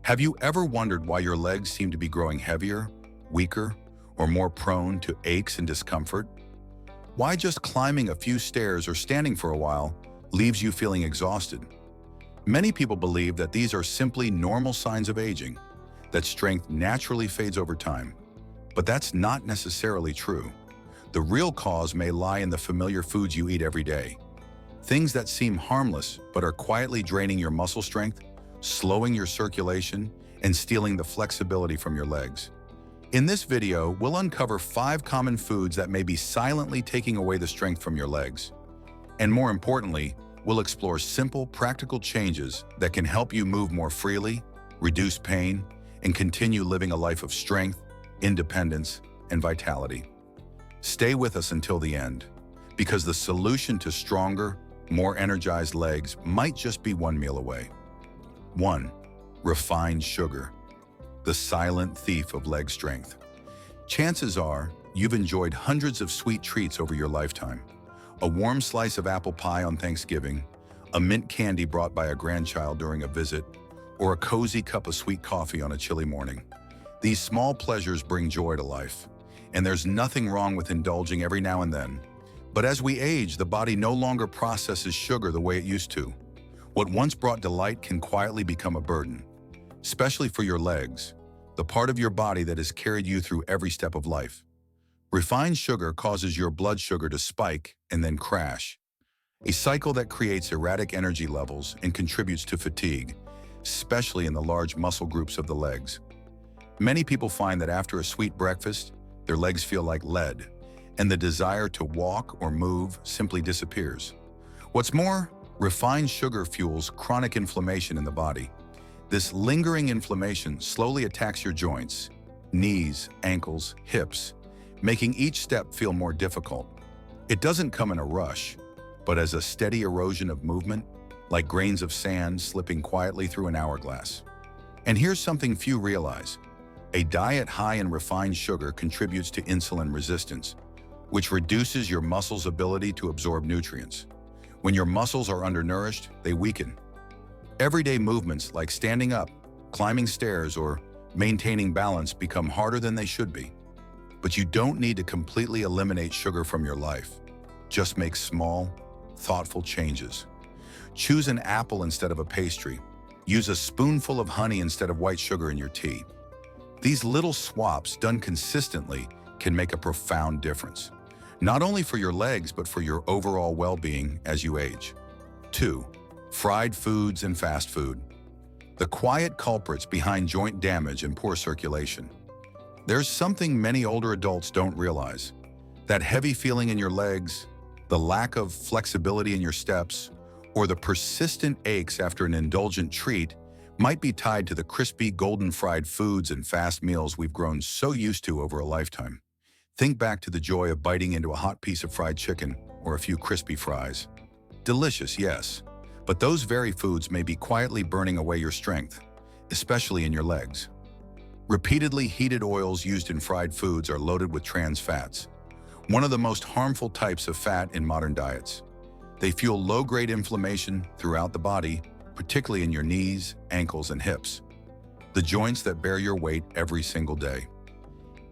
Have you ever wondered why your legs seem to be growing heavier, weaker, or more prone to aches and discomfort? Why just climbing a few stairs or standing for a while leaves you feeling exhausted? Many people believe that these are simply normal signs of aging, that strength naturally fades over time. But that's not necessarily true. The real cause may lie in the familiar foods you eat every day. Things that seem harmless but are quietly draining your muscle strength, slowing your circulation, and stealing the flexibility from your legs. In this video, we'll uncover 5 common foods that may be silently taking away the strength from your legs. And more importantly, we'll explore simple, practical changes that can help you move more freely, reduce pain, and continue living a life of strength, independence, and vitality. Stay with us until the end, because the solution to stronger, more energized legs might just be one meal away. 1. Refined sugar, the silent thief of leg strength. Chances are you've enjoyed hundreds of sweet treats over your lifetime. A warm slice of apple pie on Thanksgiving, a mint candy brought by a grandchild during a visit, or a cozy cup of sweet coffee on a chilly morning. These small pleasures bring joy to life, and there's nothing wrong with indulging every now and then. But as we age, the body no longer processes sugar the way it used to. What once brought delight can quietly become a burden, especially for your legs, the part of your body that has carried you through every step of life. Refined sugar causes your blood sugar to spike and then crash, a cycle that creates erratic energy levels and contributes to fatigue, especially in the large muscle groups of the legs. Many people find that after a sweet breakfast, their legs feel like lead, and the desire to walk or move simply disappears. What's more, refined sugar fuels chronic inflammation in the body. This lingering inflammation slowly attacks your joints, knees, ankles, hips, making each step feel more difficult. It doesn't come in a rush, but as a steady erosion of movement, like grains of sand slipping quietly through an hourglass. And here's something few realize. A diet high in refined sugar contributes to insulin resistance, which reduces your muscles' ability to absorb nutrients. When your muscles are undernourished, they weaken. Everyday movements like standing up, climbing stairs, or maintaining balance become harder than they should be. But you don't need to completely eliminate sugar from your life. Just make small, thoughtful changes. Choose an apple instead of a pastry. Use a spoonful of honey instead of white sugar in your tea. These little swaps done consistently can make a profound difference, not only for your legs, but for your overall well-being as you age. 2. Fried foods and fast food, the quiet culprits behind joint damage and poor circulation. There's something many older adults don't realize. That heavy feeling in your legs, the lack of flexibility in your steps, or the persistent aches after an indulgent treat might be tied to the crispy, golden fried foods and fast meals we've grown so used to over a lifetime. Think back to the joy of biting into a hot piece of fried chicken or a few crispy fries. Delicious, yes, but those very foods may be quietly burning away your strength, especially in your legs. Repeatedly heated oils used in fried foods are loaded with trans fats, one of the most harmful types of fat in modern diets. They fuel low-grade inflammation throughout the body, particularly in your knees, ankles, and hips, the joints that bear your weight every single day.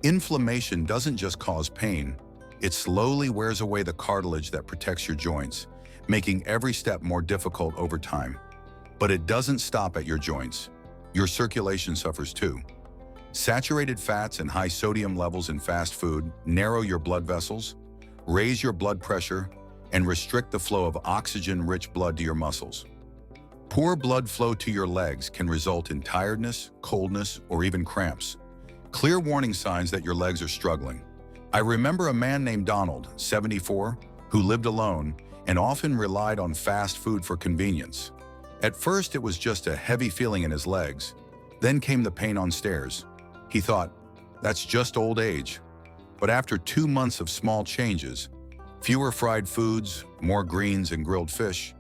Inflammation doesn't just cause pain, it slowly wears away the cartilage that protects your joints, making every step more difficult over time. But it doesn't stop at your joints. Your circulation suffers too. Saturated fats and high sodium levels in fast food narrow your blood vessels, raise your blood pressure, and restrict the flow of oxygen-rich blood to your muscles. Poor blood flow to your legs can result in tiredness, coldness, or even cramps. Clear warning signs that your legs are struggling. I remember a man named Donald, 74, who lived alone and often relied on fast food for convenience. At first, it was just a heavy feeling in his legs. Then came the pain on stairs. He thought, that's just old age. But after 2 months of small changes, fewer fried foods, more greens and grilled fish,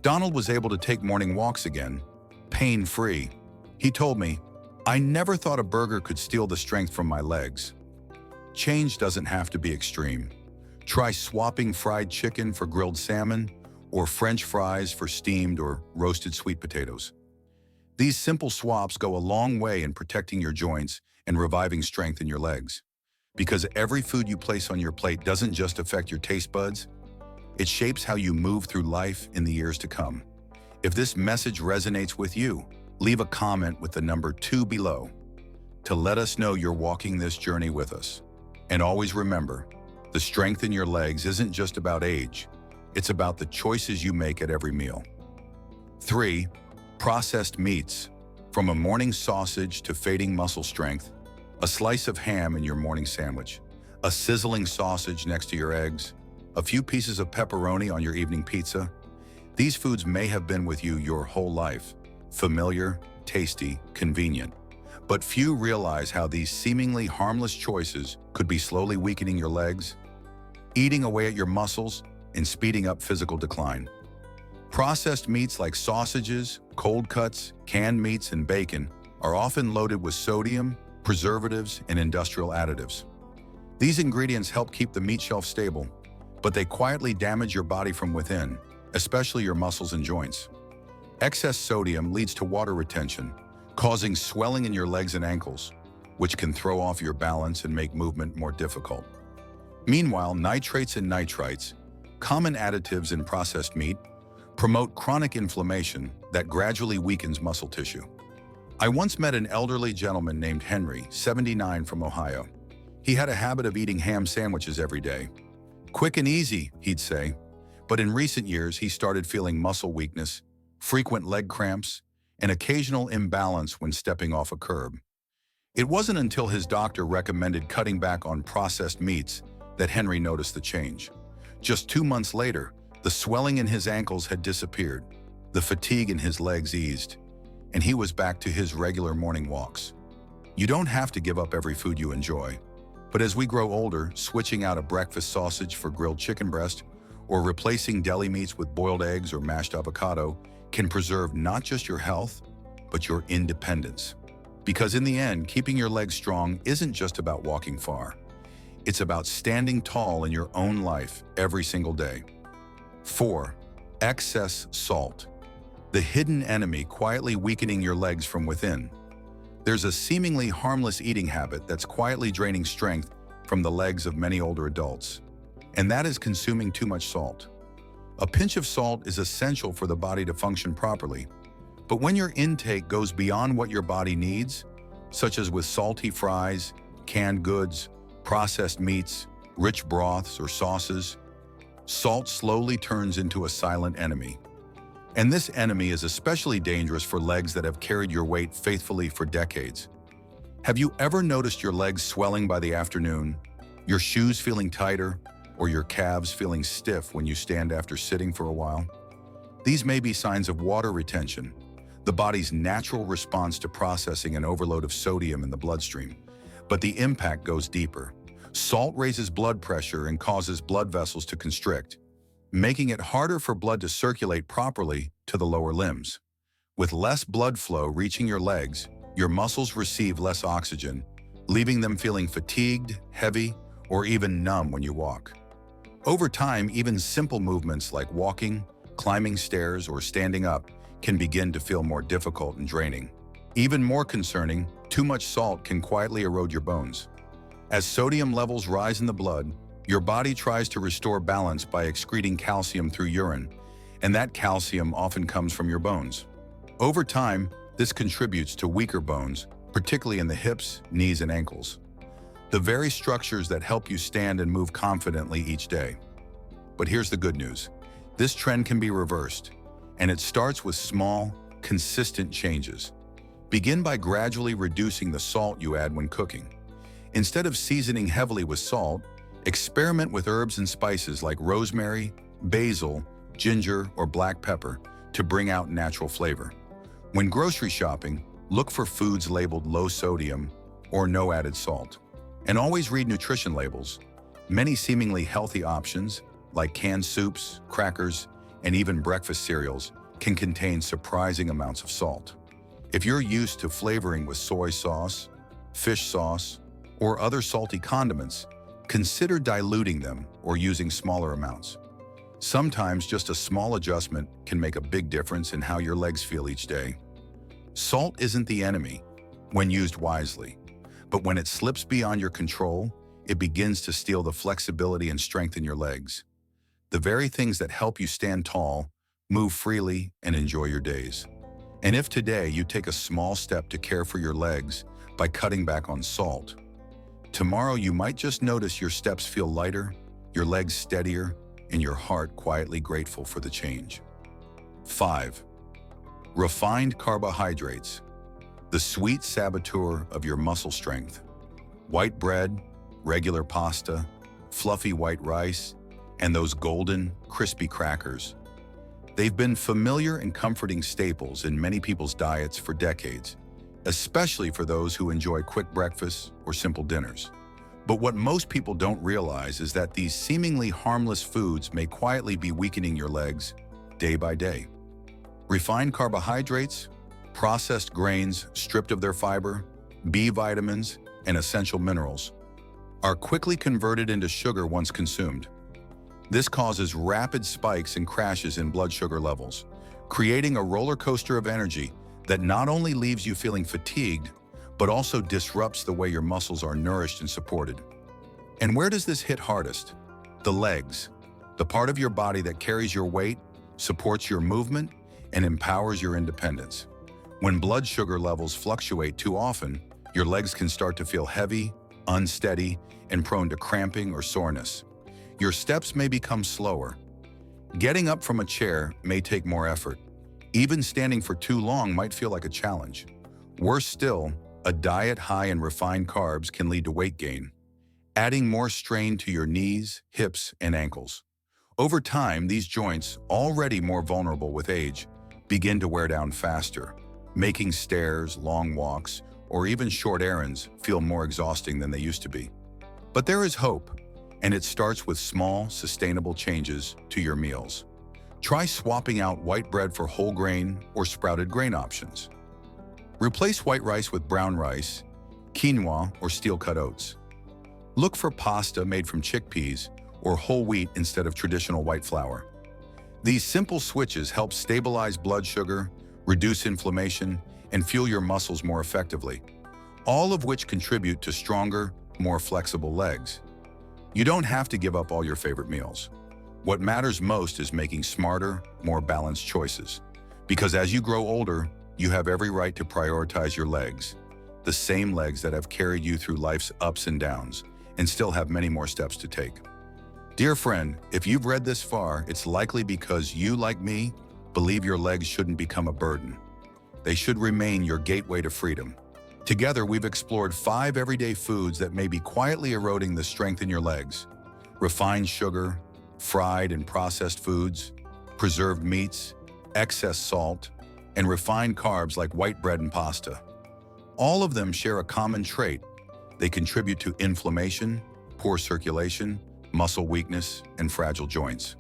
Donald was able to take morning walks again, pain-free. He told me, I never thought a burger could steal the strength from my legs. Change doesn't have to be extreme. Try swapping fried chicken for grilled salmon or French fries for steamed or roasted sweet potatoes. These simple swaps go a long way in protecting your joints and reviving strength in your legs. Because every food you place on your plate doesn't just affect your taste buds, it shapes how you move through life in the years to come. If this message resonates with you, leave a comment with the number 2 below to let us know you're walking this journey with us. And always remember, the strength in your legs isn't just about age, it's about the choices you make at every meal. 3. Processed meats. From a morning sausage to fading muscle strength, a slice of ham in your morning sandwich, a sizzling sausage next to your eggs, a few pieces of pepperoni on your evening pizza. These foods may have been with you your whole life, familiar, tasty, convenient. But few realize how these seemingly harmless choices could be slowly weakening your legs, eating away at your muscles, and speeding up physical decline. Processed meats like sausages, cold cuts, canned meats, and bacon are often loaded with sodium, preservatives, and industrial additives. These ingredients help keep the meat shelf stable, but they quietly damage your body from within, especially your muscles and joints. Excess sodium leads to water retention, causing swelling in your legs and ankles, which can throw off your balance and make movement more difficult. Meanwhile, nitrates and nitrites, common additives in processed meat, promote chronic inflammation that gradually weakens muscle tissue. I once met an elderly gentleman named Henry, 79, from Ohio. He had a habit of eating ham sandwiches every day. Quick and easy, he'd say. But in recent years, he started feeling muscle weakness, frequent leg cramps, and occasional imbalance when stepping off a curb. It wasn't until his doctor recommended cutting back on processed meats that Henry noticed the change. Just 2 months later, the swelling in his ankles had disappeared, the fatigue in his legs eased, and he was back to his regular morning walks. You don't have to give up every food you enjoy, but as we grow older, switching out a breakfast sausage for grilled chicken breast or replacing deli meats with boiled eggs or mashed avocado can preserve not just your health, but your independence. Because in the end, keeping your legs strong isn't just about walking far. It's about standing tall in your own life every single day. 4. Excess salt. The hidden enemy quietly weakening your legs from within. There's a seemingly harmless eating habit that's quietly draining strength from the legs of many older adults, and that is consuming too much salt. A pinch of salt is essential for the body to function properly, but when your intake goes beyond what your body needs, such as with salty fries, canned goods, processed meats, rich broths, or sauces, salt slowly turns into a silent enemy. And this enemy is especially dangerous for legs that have carried your weight faithfully for decades. Have you ever noticed your legs swelling by the afternoon, your shoes feeling tighter, or your calves feeling stiff when you stand after sitting for a while? These may be signs of water retention, the body's natural response to processing an overload of sodium in the bloodstream. But the impact goes deeper. Salt raises blood pressure and causes blood vessels to constrict, making it harder for blood to circulate properly to the lower limbs. With less blood flow reaching your legs, your muscles receive less oxygen, leaving them feeling fatigued, heavy, or even numb when you walk. Over time, even simple movements like walking, climbing stairs, or standing up can begin to feel more difficult and draining. Even more concerning, too much salt can quietly erode your bones. As sodium levels rise in the blood, your body tries to restore balance by excreting calcium through urine, and that calcium often comes from your bones. Over time, this contributes to weaker bones, particularly in the hips, knees, and ankles, the very structures that help you stand and move confidently each day. But here's the good news. This trend can be reversed, and it starts with small, consistent changes. Begin by gradually reducing the salt you add when cooking. Instead of seasoning heavily with salt, experiment with herbs and spices like rosemary, basil, ginger, or black pepper to bring out natural flavor. When grocery shopping, look for foods labeled low sodium or no added salt. And always read nutrition labels. Many seemingly healthy options, like canned soups, crackers, and even breakfast cereals, can contain surprising amounts of salt. If you're used to flavoring with soy sauce, fish sauce, or other salty condiments, consider diluting them or using smaller amounts. Sometimes just a small adjustment can make a big difference in how your legs feel each day. Salt isn't the enemy when used wisely, but when it slips beyond your control, it begins to steal the flexibility and strength in your legs. The very things that help you stand tall, move freely, and enjoy your days. And if today you take a small step to care for your legs by cutting back on salt, tomorrow you might just notice your steps feel lighter, your legs steadier, and your heart quietly grateful for the change. 5. Refined carbohydrates, the sweet saboteur of your muscle strength. White bread, regular pasta, fluffy white rice, and those golden, crispy crackers. They've been familiar and comforting staples in many people's diets for decades, especially for those who enjoy quick breakfasts or simple dinners. But what most people don't realize is that these seemingly harmless foods may quietly be weakening your legs day by day. Refined carbohydrates, processed grains stripped of their fiber, B vitamins, and essential minerals, are quickly converted into sugar once consumed. This causes rapid spikes and crashes in blood sugar levels, creating a roller coaster of energy that not only leaves you feeling fatigued, but also disrupts the way your muscles are nourished and supported. And where does this hit hardest? The legs, the part of your body that carries your weight, supports your movement, and empowers your independence. When blood sugar levels fluctuate too often, your legs can start to feel heavy, unsteady, and prone to cramping or soreness. Your steps may become slower. Getting up from a chair may take more effort. Even standing for too long might feel like a challenge. Worse still, a diet high in refined carbs can lead to weight gain, adding more strain to your knees, hips, and ankles. Over time, these joints, already more vulnerable with age, begin to wear down faster, making stairs, long walks, or even short errands feel more exhausting than they used to be. But there is hope, and it starts with small, sustainable changes to your meals. Try swapping out white bread for whole grain or sprouted grain options. Replace white rice with brown rice, quinoa, or steel-cut oats. Look for pasta made from chickpeas or whole wheat instead of traditional white flour. These simple switches help stabilize blood sugar, reduce inflammation, and fuel your muscles more effectively, all of which contribute to stronger, more flexible legs. You don't have to give up all your favorite meals. What matters most is making smarter, more balanced choices. Because as you grow older, you have every right to prioritize your legs, the same legs that have carried you through life's ups and downs, and still have many more steps to take. Dear friend, if you've read this far, it's likely because you, like me, believe your legs shouldn't become a burden. They should remain your gateway to freedom. Together, we've explored 5 everyday foods that may be quietly eroding the strength in your legs. Refined sugar, fried and processed foods, preserved meats, excess salt, and refined carbs like white bread and pasta. All of them share a common trait. They contribute to inflammation, poor circulation, muscle weakness, and fragile joints.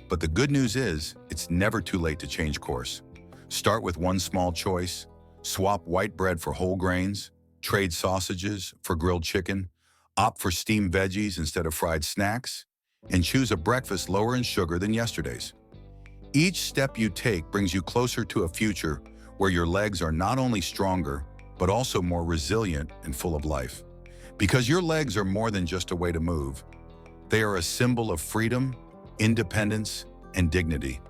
But the good news is, it's never too late to change course. Start with one small choice. Swap white bread for whole grains, trade sausages for grilled chicken, opt for steamed veggies instead of fried snacks, and choose a breakfast lower in sugar than yesterday's. Each step you take brings you closer to a future where your legs are not only stronger, but also more resilient and full of life. Because your legs are more than just a way to move. They are a symbol of freedom, independence, and dignity.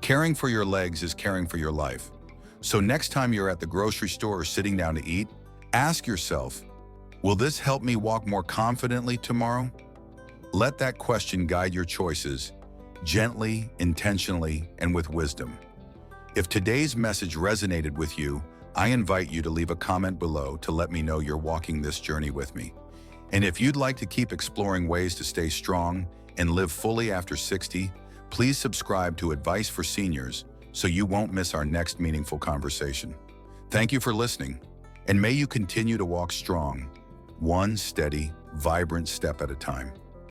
Caring for your legs is caring for your life. So next time you're at the grocery store or sitting down to eat, ask yourself, will this help me walk more confidently tomorrow? Let that question guide your choices, gently, intentionally, and with wisdom. If today's message resonated with you, I invite you to leave a comment below to let me know you're walking this journey with me. And if you'd like to keep exploring ways to stay strong and live fully after 60, please subscribe to Advice for Seniors so you won't miss our next meaningful conversation. Thank you for listening, and may you continue to walk strong, one steady, vibrant step at a time.